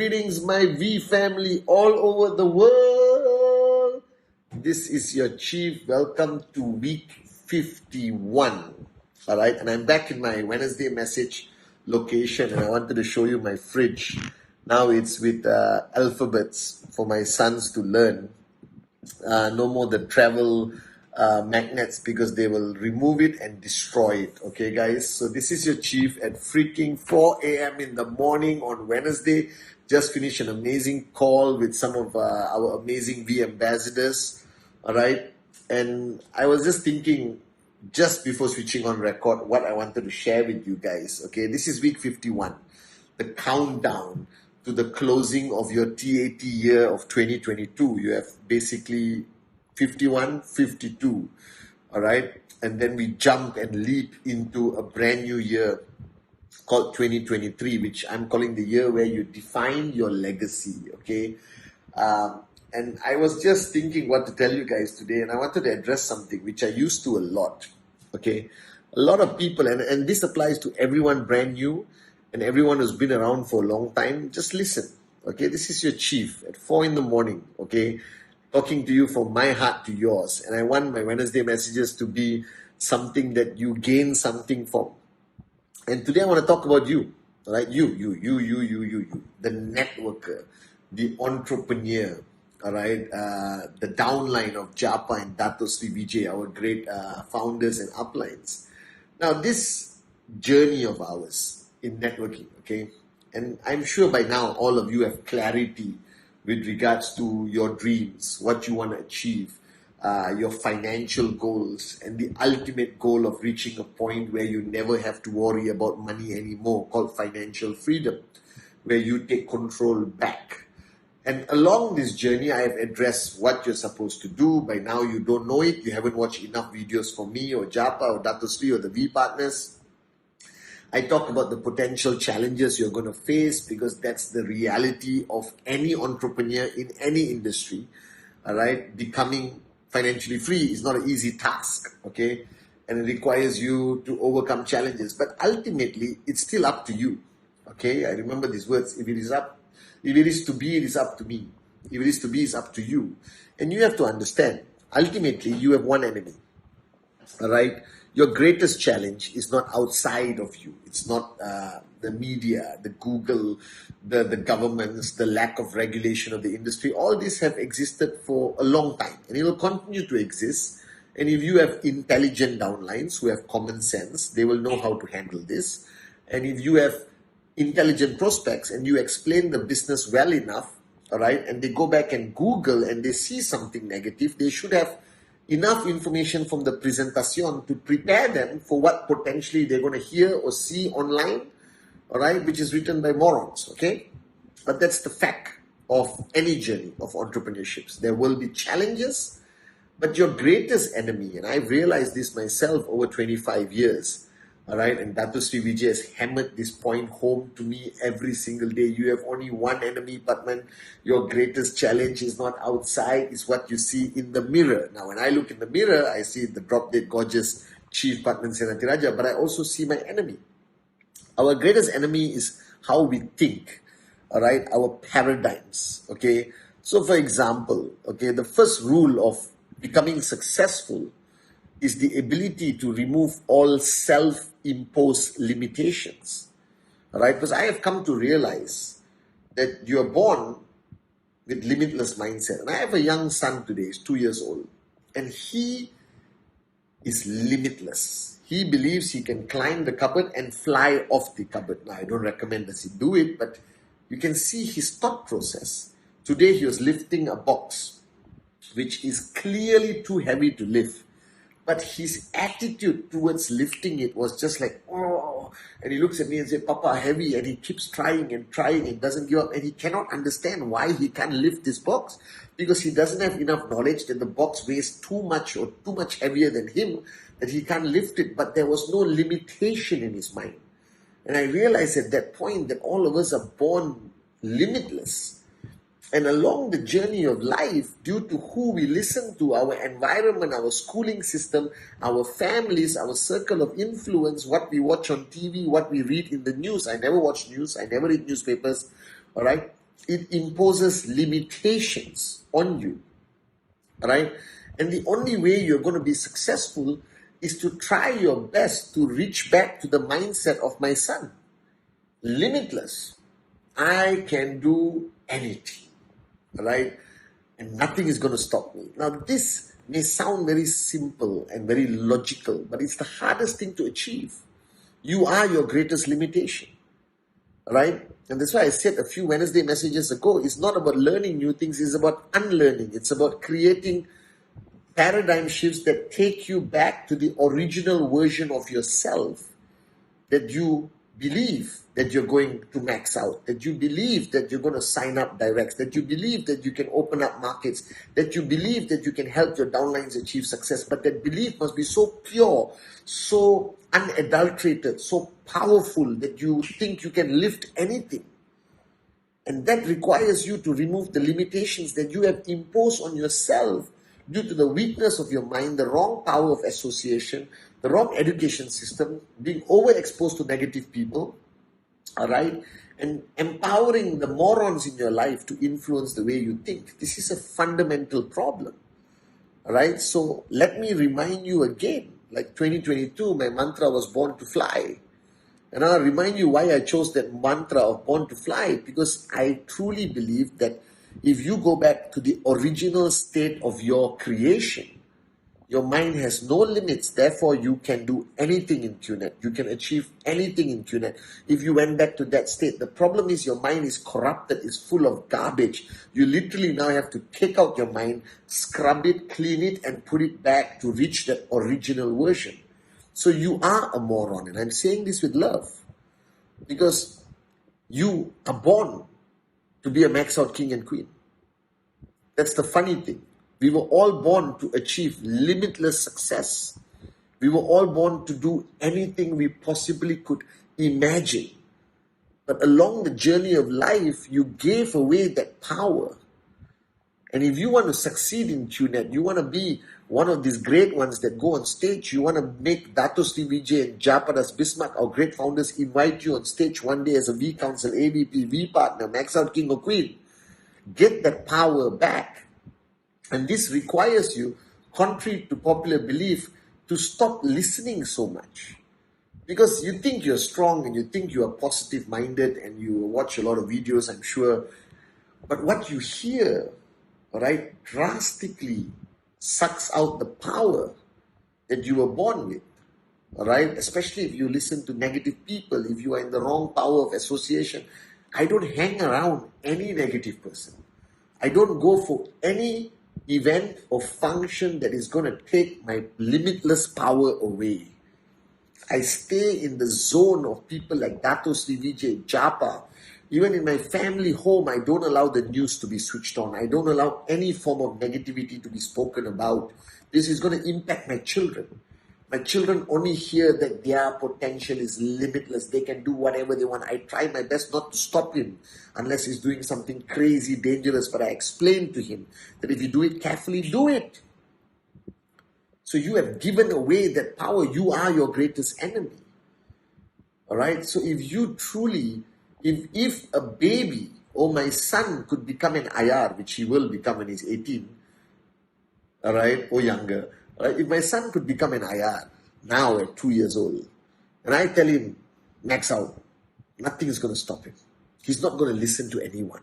Greetings, my V family all over the world. This is your chief. Welcome to week 51. All right, and I'm back in my Wednesday message location, and I wanted to show you my fridge. Now it's with alphabets for my sons to learn. No more the travel magnets, because they will remove it and destroy it. Okay, guys? So this is your chief at freaking 4 a.m. in the morning on Wednesday. Just finished an amazing call with some of our amazing V ambassadors. All right? And I was just thinking, just before switching on record, what I wanted to share with you guys. Okay, this is week 51, the countdown to the closing of your TAT year of 2022. You have basically 51, 52, all right? And then we jump and leap into a brand new year called 2023, which I'm calling the year where you define your legacy, okay? And I was just thinking what to tell you guys today, and I wanted to address something which I used to a lot, okay? A lot of people, and this applies to everyone brand new and everyone who's been around for a long time, just listen, okay? This is your chief at 4 in the morning, okay? Talking to you from my heart to yours. And I want my Wednesday messages to be something that you gain something from. And today I want to talk about you, all right? You, the networker, the entrepreneur, all right? The downline of Japa and Dato Sri Vijay, our great founders and uplines. Now, this journey of ours in networking, okay? And I'm sure by now all of you have clarity with regards to your dreams, what you want to achieve, your financial goals, and the ultimate goal of reaching a point where you never have to worry about money anymore, called financial freedom, where you take control back. And along this journey, I have addressed what you're supposed to do. By now, you don't know it. You haven't watched enough videos from me or Japa or Dato Sri or the V partners. I talk about the potential challenges you're going to face, because that's the reality of any entrepreneur in any industry, all right? Becoming financially free is not an easy task, okay? And it requires you to overcome challenges. But ultimately, it's still up to you, okay? I remember these words. If it is to be, it is up to me. If it is to be, it's up to you. And you have to understand, ultimately, you have one enemy, all right? Your greatest challenge is not outside of you. It's not the media, the Google, the governments, the lack of regulation of the industry. All these have existed for a long time, and it will continue to exist. And if you have intelligent downlines who have common sense, they will know how to handle this. And if you have intelligent prospects and you explain the business well enough, all right, and they go back and Google and they see something negative, they should have enough information from the presentation to prepare them for what potentially they're going to hear or see online, all right, which is written by morons, okay? But that's the fact of any journey of entrepreneurships. There will be challenges, but your greatest enemy, and I've realized this myself over 25 years, all right, and Dato Sri Vijay has hammered this point home to me every single day. You have only one enemy, Padman. Your greatest challenge is not outside, it's what you see in the mirror. Now, when I look in the mirror, I see the drop-dead gorgeous Chief Padman Senatiraja, but I also see my enemy. Our greatest enemy is how we think, all right, our paradigms, okay? So, for example, okay, the first rule of becoming successful is the ability to remove all self-imposed limitations, all right? Because I have come to realize that you are born with limitless mindset. And I have a young son today, he's 2 years old, and he is limitless. He believes he can climb the cupboard and fly off the cupboard. Now, I don't recommend that he do it, but you can see his thought process. Today, he was lifting a box, which is clearly too heavy to lift. But his attitude towards lifting it was just like, oh, and he looks at me and says, Papa, heavy, and he keeps trying and doesn't give up, and he cannot understand why he can't lift this box, because he doesn't have enough knowledge that the box weighs too much or too much heavier than him, that he can't lift it, but there was no limitation in his mind. And I realized at that point that all of us are born limitless. And along the journey of life, due to who we listen to, our environment, our schooling system, our families, our circle of influence, what we watch on TV, what we read in the news. I never watch news. I never read newspapers. All right. it imposes limitations on you, right? And the only way you're going to be successful is to try your best to reach back to the mindset of my son. Limitless. I can do anything, right? And nothing is going to stop me. Now, this may sound very simple and very logical, but it's the hardest thing to achieve. You are your greatest limitation, right? And that's why I said a few Wednesday messages ago, it's not about learning new things, it's about unlearning. It's about creating paradigm shifts that take you back to the original version of yourself that you believe that you're going to max out, that you believe that you're going to sign up directs, that you believe that you can open up markets, that you believe that you can help your downlines achieve success. But that belief must be so pure, so unadulterated, so powerful that you think you can lift anything. And that requires you to remove the limitations that you have imposed on yourself due to the weakness of your mind, the wrong power of association, the wrong education system, being overexposed to negative people, all right, and empowering the morons in your life to influence the way you think. This is a fundamental problem, all right? So let me remind you again, like 2022, my mantra was born to fly. And I'll remind you why I chose that mantra of born to fly, because I truly believe that if you go back to the original state of your creation, your mind has no limits. Therefore, you can do anything in QNet. You can achieve anything in QNet. If you went back to that state, the problem is your mind is corrupted, it's full of garbage. You literally now have to take out your mind, scrub it, clean it, and put it back to reach that original version. So you are a moron, and I'm saying this with love, because you are born to be a max out king and queen. That's the funny thing. We were all born to achieve limitless success. We were all born to do anything we possibly could imagine. But along the journey of life, you gave away that power. And if you want to succeed in QNet, you want to be one of these great ones that go on stage, you want to make Dato Sri Vijay and Japadas Bismarck, our great founders, invite you on stage one day as a V Council, AVP, V Partner, Max Out King or Queen. Get that power back. And this requires you, contrary to popular belief, to stop listening so much. Because you think you're strong and you think you are positive-minded and you watch a lot of videos, I'm sure. But what you hear, right, drastically sucks out the power that you were born with. All right, especially if you listen to negative people, if you are in the wrong power of association. I don't hang around any negative person. I don't go for any event or function that is going to take my limitless power away. I stay in the zone of people like Dato Sri Vijay, Japa. Even in my family home, I don't allow the news to be switched on. I don't allow any form of negativity to be spoken about. This is going to impact my children. My children only hear that their potential is limitless. They can do whatever they want. I try my best not to stop him unless he's doing something crazy, dangerous. But I explain to him that if you do it carefully, do it. So you have given away that power. You are your greatest enemy. All right? So if you truly, if a baby or my son could become an IR, which he will become when he's 18, all right, or younger, right? If my son could become an IR now at 2 years old, and I tell him, max out, nothing is going to stop him. He's not going to listen to anyone.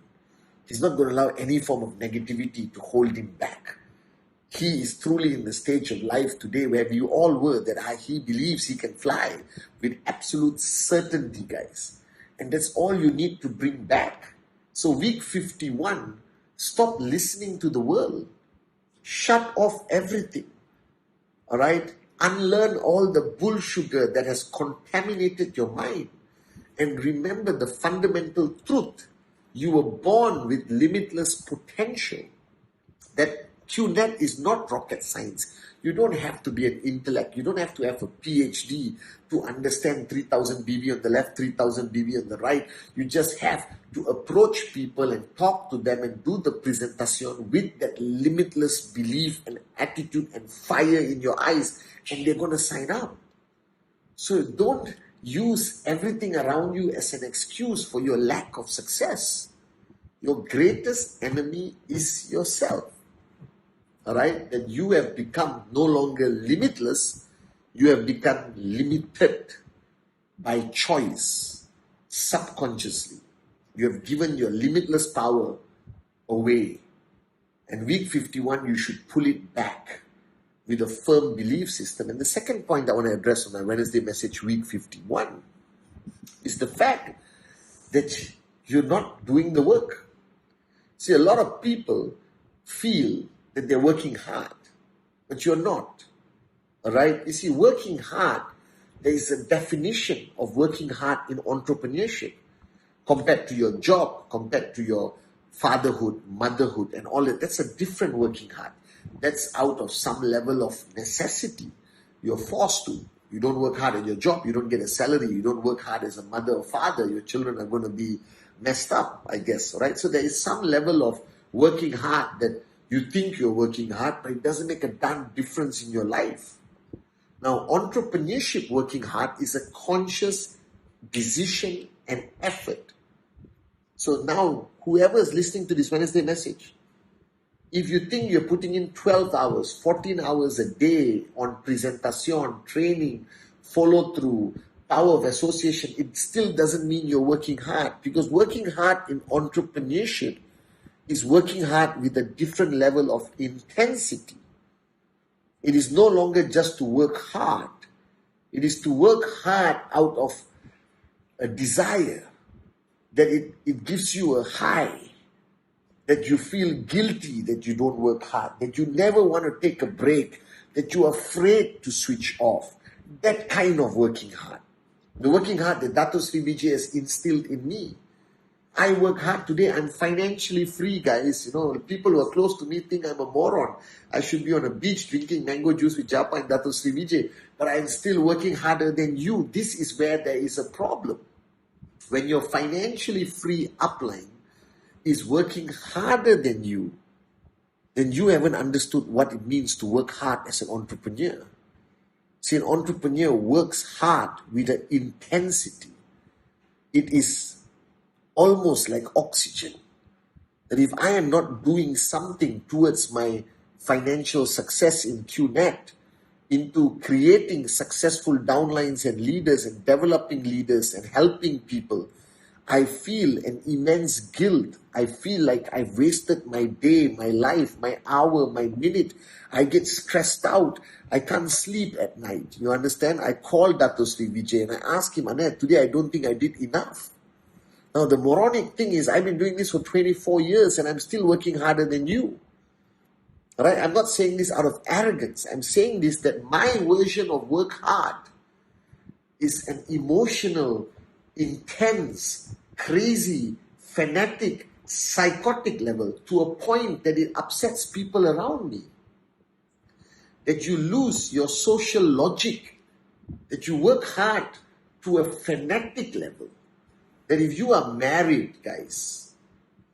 He's not going to allow any form of negativity to hold him back. He is truly in the stage of life today where we all were, that he believes he can fly with absolute certainty, guys. And that's all you need to bring back. So week 51, stop listening to the world. Shut off everything. All right? Unlearn all the bull sugar that has contaminated your mind. And remember the fundamental truth. You were born with limitless potential. That QNet is not rocket science. You don't have to be an intellect. You don't have to have a PhD to understand 3000 BB on the left, 3000 BB on the right. You just have to approach people and talk to them and do the presentation with that limitless belief and attitude and fire in your eyes, and they're going to sign up. So don't use everything around you as an excuse for your lack of success. Your greatest enemy is yourself. Alright? That you have become no longer limitless, you have become limited by choice, subconsciously. You have given your limitless power away. And week 51, you should pull it back with a firm belief system. And the second point I want to address on my Wednesday message, week 51, is the fact that you're not doing the work. See, a lot of people feel that they're working hard, but you're not. All right? You see, working hard, there is a definition of working hard in entrepreneurship compared to your job, compared to your fatherhood, motherhood, and all that. That's a different working hard. That's out of some level of necessity. You're forced to. You don't work hard at your job, you don't get a salary. You don't work hard as a mother or father, your children are going to be messed up, I guess, right? So there is some level of working hard that you think you're working hard, but it doesn't make a darn difference in your life. Now, entrepreneurship, working hard, is a conscious decision and effort. So now, whoever is listening to this Wednesday message, if you think you're putting in 12 hours, 14 hours a day on presentation, training, follow through, power of association, it still doesn't mean you're working hard, because working hard in entrepreneurship is working hard with a different level of intensity. It is no longer just to work hard. It is to work hard out of a desire that it gives you a high, that you feel guilty that you don't work hard, that you never want to take a break, that you're afraid to switch off. That kind of working hard. The working hard that Dato Sri Vijay has instilled in me. I work hard today. I'm financially free, guys. You know, people who are close to me think I'm a moron. I should be on a beach drinking mango juice with Japa and Dato Sri Vijay. But I'm still working harder than you. This is where there is a problem. When your financially free upline is working harder than you, then you haven't understood what it means to work hard as an entrepreneur. See, an entrepreneur works hard with an intensity. It is almost like oxygen. That if I am not doing something towards my financial success in QNet, into creating successful downlines and leaders and developing leaders and helping people, I feel an immense guilt. I feel like I've wasted my day, my life, my hour, my minute. I get stressed out. I can't sleep at night. You understand? I call Dato Sri Vijay and I ask him, Anet, today I don't think I did enough. Now the moronic thing is, I've been doing this for 24 years and I'm still working harder than you. Right? I'm not saying this out of arrogance. I'm saying this that my version of work hard is an emotional, intense, crazy, fanatic, psychotic level to a point that it upsets people around me. That you lose your social logic. That you work hard to a fanatic level. That if you are married, guys,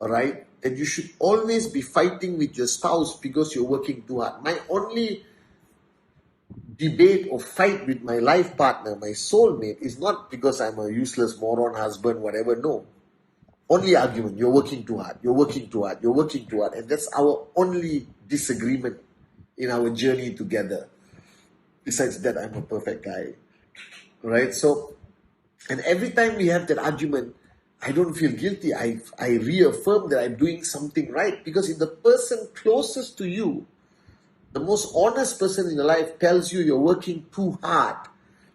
all right, that you should always be fighting with your spouse because you're working too hard. My only debate or fight with my life partner, my soulmate, is not because I'm a useless moron husband, whatever. No. Only argument, you're working too hard, you're working too hard, you're working too hard. And that's our only disagreement in our journey together. Besides that, I'm a perfect guy. Right? So, and every time we have that argument, I don't feel guilty. I reaffirm that I'm doing something right. Because if the person closest to you, the most honest person in your life, tells you you're working too hard,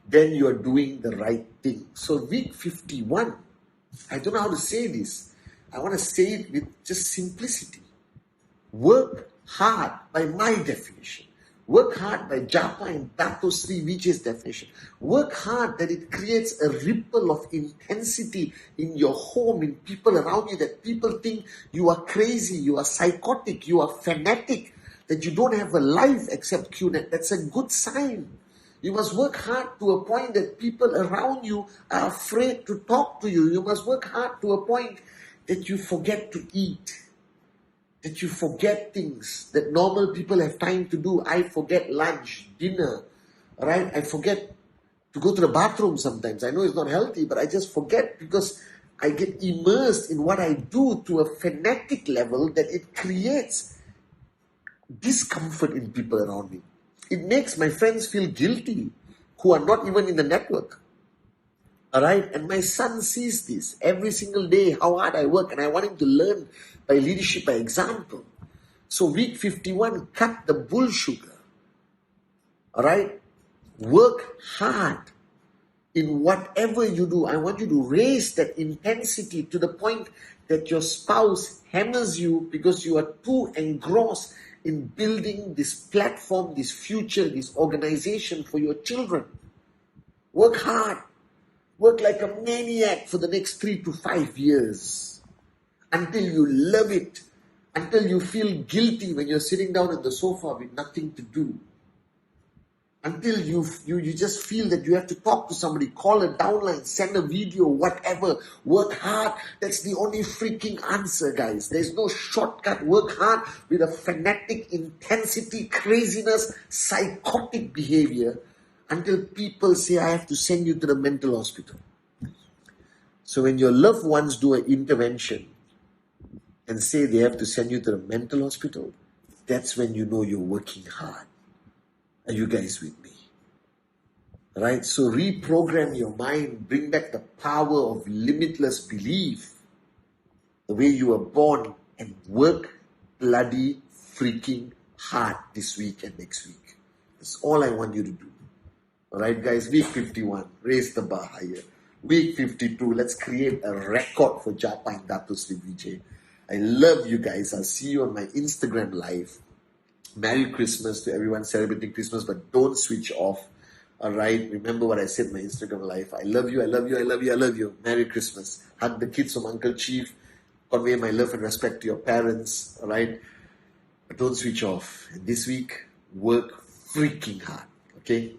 then you're doing the right thing. So week 51, I don't know how to say this. I want to say it with just simplicity. Work hard by my definition. Work hard by Japa and Dato Sri Vijay's definition. Work hard that it creates a ripple of intensity in your home, in people around you, that people think you are crazy, you are psychotic, you are fanatic, that you don't have a life except QNet. That's a good sign. You must work hard to a point that people around you are afraid to talk to you. You must work hard to a point that you forget to eat. That you forget things that normal people have time to do. I forget lunch, dinner, right? I forget to go to the bathroom sometimes. I know it's not healthy, but I just forget because I get immersed in what I do to a fanatic level that it creates discomfort in people around me. It makes my friends feel guilty who are not even in the network. All right. And my son sees this every single day, how hard I work, and I want him to learn by leadership, by example. So, week 51, cut the bull sugar. All right. Work hard in whatever you do. I want you to raise that intensity to the point that your spouse hammers you because you are too engrossed in building this platform, this future, this organization for your children. Work hard. Work like a maniac for the next 3 to 5 years until you love it, until you feel guilty when you're sitting down on the sofa with nothing to do. Until you just feel that you have to talk to somebody, call a downline, send a video, whatever. Work hard. That's the only freaking answer, guys. There's no shortcut. Work hard with a fanatic intensity, craziness, psychotic behavior until people say, I have to send you to the mental hospital. So when your loved ones do an intervention and say they have to send you to the mental hospital, that's when you know you're working hard. Are you guys with me? Right? So reprogram your mind, bring back the power of limitless belief, the way you were born, and work bloody freaking hard this week and next week. That's all I want you to do. Alright guys, week 51, raise the bar higher. Week 52, let's create a record for Japa and Dato Sri Vijay. I love you guys. I'll see you on my Instagram live. Merry Christmas to everyone celebrating Christmas, but don't switch off. Alright, remember what I said in my Instagram live. I love you, I love you, I love you, I love you. Merry Christmas. Hug the kids from Uncle Chief. Convey my love and respect to your parents. Alright, but don't switch off. And this week, work freaking hard. Okay?